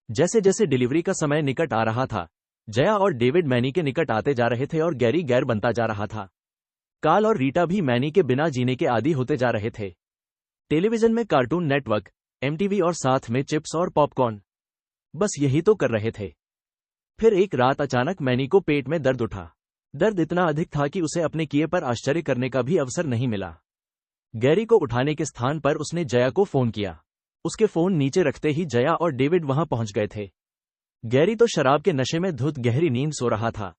जैसे जैसे डिलीवरी का समय निकट आ रहा था, जया और डेविड मैनी के निकट आते जा रहे थे और गैरी गैर बनता जा रहा था। काल और रीटा भी मैनी के बिना जीने के आदी होते जा रहे थे। टेलीविजन में कार्टून नेटवर्क, एमटीवी और साथ में चिप्स और पॉपकॉर्न, बस यही तो कर रहे थे। फिर एक रात अचानक मैनी को पेट में दर्द उठा। दर्द इतना अधिक था कि उसे अपने किए पर आश्चर्य करने का भी अवसर नहीं मिला। गैरी को उठाने के स्थान पर उसने जया को फोन किया। उसके फोन नीचे रखते ही जया और डेविड वहां पहुंच गए थे। गैरी तो शराब के नशे में धुत गहरी नींद सो रहा था।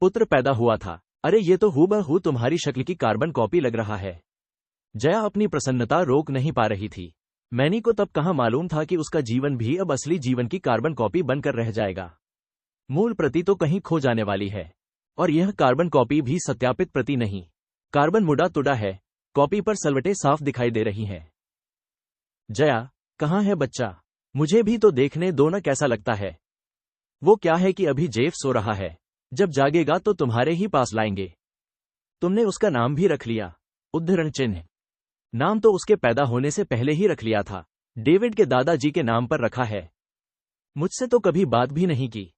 पुत्र पैदा हुआ था। अरे ये तो हूबहू तुम्हारी शक्ल की कार्बन कॉपी लग रहा है। जया अपनी प्रसन्नता रोक नहीं पा रही थी। मैनी को तब कहाँ मालूम था कि उसका जीवन भी अब असली जीवन की कार्बन कॉपी बनकर रह जाएगा। मूल प्रति तो कहीं खो जाने वाली है, और यह कार्बन कॉपी भी सत्यापित प्रति नहीं। कार्बन मुड़ा तुड़ा है, कॉपी पर सलवटें साफ दिखाई दे रही हैं। जया, कहाँ है बच्चा? मुझे भी तो देखने दो न कैसा लगता है। वो क्या है कि अभी जेफ सो रहा है, जब जागेगा तो तुम्हारे ही पास लाएंगे। तुमने उसका नाम भी रख लिया? उद्धरण चिन्ह। नाम तो उसके पैदा होने से पहले ही रख लिया था। डेविड के दादाजी के नाम पर रखा है। मुझसे तो कभी बात भी नहीं की।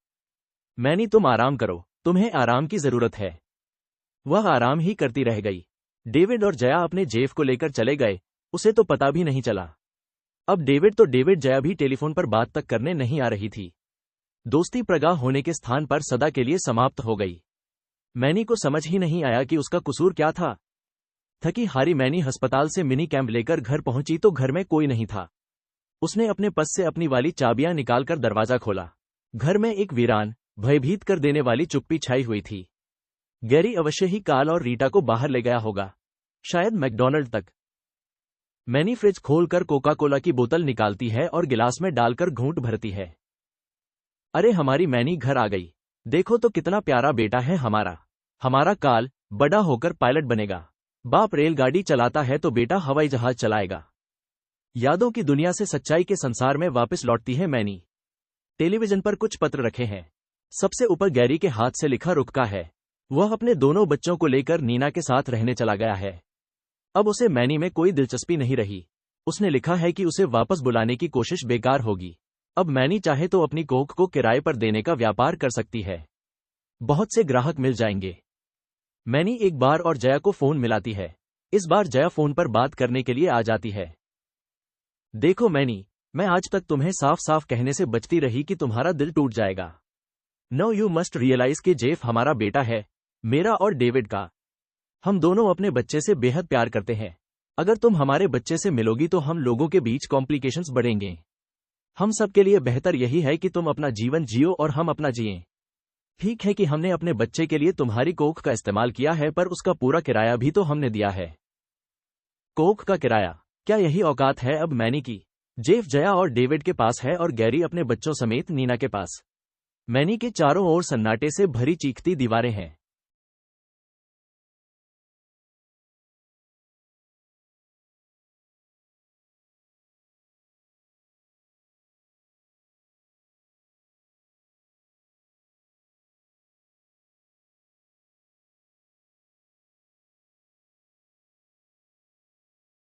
मैनी, तुम आराम करो, तुम्हें आराम की जरूरत है। वह आराम ही करती रह गई। डेविड और जया अपने जेफ को लेकर चले गए, उसे तो पता भी नहीं चला। अब डेविड जया भी टेलीफोन पर बात तक करने नहीं आ रही थी। दोस्ती प्रगाढ़ होने के स्थान पर सदा के लिए समाप्त हो गई। मैनी को समझ ही नहीं आया कि उसका कसूर क्या था। थकी हारी मैनी अस्पताल से मिनी कैंप लेकर घर पहुंची तो घर में कोई नहीं था। उसने अपने पस से अपनी वाली चाबियां निकालकर दरवाजा खोला। घर में एक वीरान, भयभीत कर देने वाली चुप्पी छाई हुई थी। गैरी अवश्य ही काल और रीटा को बाहर ले गया होगा, शायद मैकडॉनल्ड तक। मैनी फ्रिज खोलकर कोका कोला की बोतल निकालती है और गिलास में डालकर घूंट भरती है। अरे हमारी मैनी घर आ गई। देखो तो कितना प्यारा बेटा है हमारा। हमारा काल बड़ा होकर पायलट बनेगा। बाप रेलगाड़ी चलाता है तो बेटा हवाई जहाज चलाएगा। यादों की दुनिया से सच्चाई के संसार में वापस लौटती है मैनी। टेलीविजन पर कुछ पत्र रखे हैं। सबसे ऊपर गैरी के हाथ से लिखा रुकका है। वह अपने दोनों बच्चों को लेकर नीना के साथ रहने चला गया है। अब उसे मैनी में कोई दिलचस्पी नहीं रही। उसने लिखा है कि उसे वापस बुलाने की कोशिश बेकार होगी। अब मैनी चाहे तो अपनी कोख को किराए पर देने का व्यापार कर सकती है। बहुत से ग्राहक मिल जाएंगे। मैनी एक बार और जया को फोन मिलाती है। इस बार जया फोन पर बात करने के लिए आ जाती है। देखो मैनी, मैं आज तक तुम्हें साफ साफ कहने से बचती रही कि तुम्हारा दिल टूट जाएगा। नो यू मस्ट रियलाइज कि जेफ हमारा बेटा है, मेरा और डेविड का। हम दोनों अपने बच्चे से बेहद प्यार करते हैं। अगर तुम हमारे बच्चे से मिलोगी तो हम लोगों के बीच कॉम्प्लिकेशंस बढ़ेंगे। हम सबके लिए बेहतर यही है कि तुम अपना जीवन जियो और हम अपना जिएं। ठीक है कि हमने अपने बच्चे के लिए तुम्हारी कोख का इस्तेमाल किया है, पर उसका पूरा किराया भी तो हमने दिया है। कोख का किराया? क्या यही औकात है अब मैनी की? जेफ जया और डेविड के पास है और गैरी अपने बच्चों समेत नीना के पास। मैनी के चारों ओर सन्नाटे से भरी चीखती दीवारें हैं।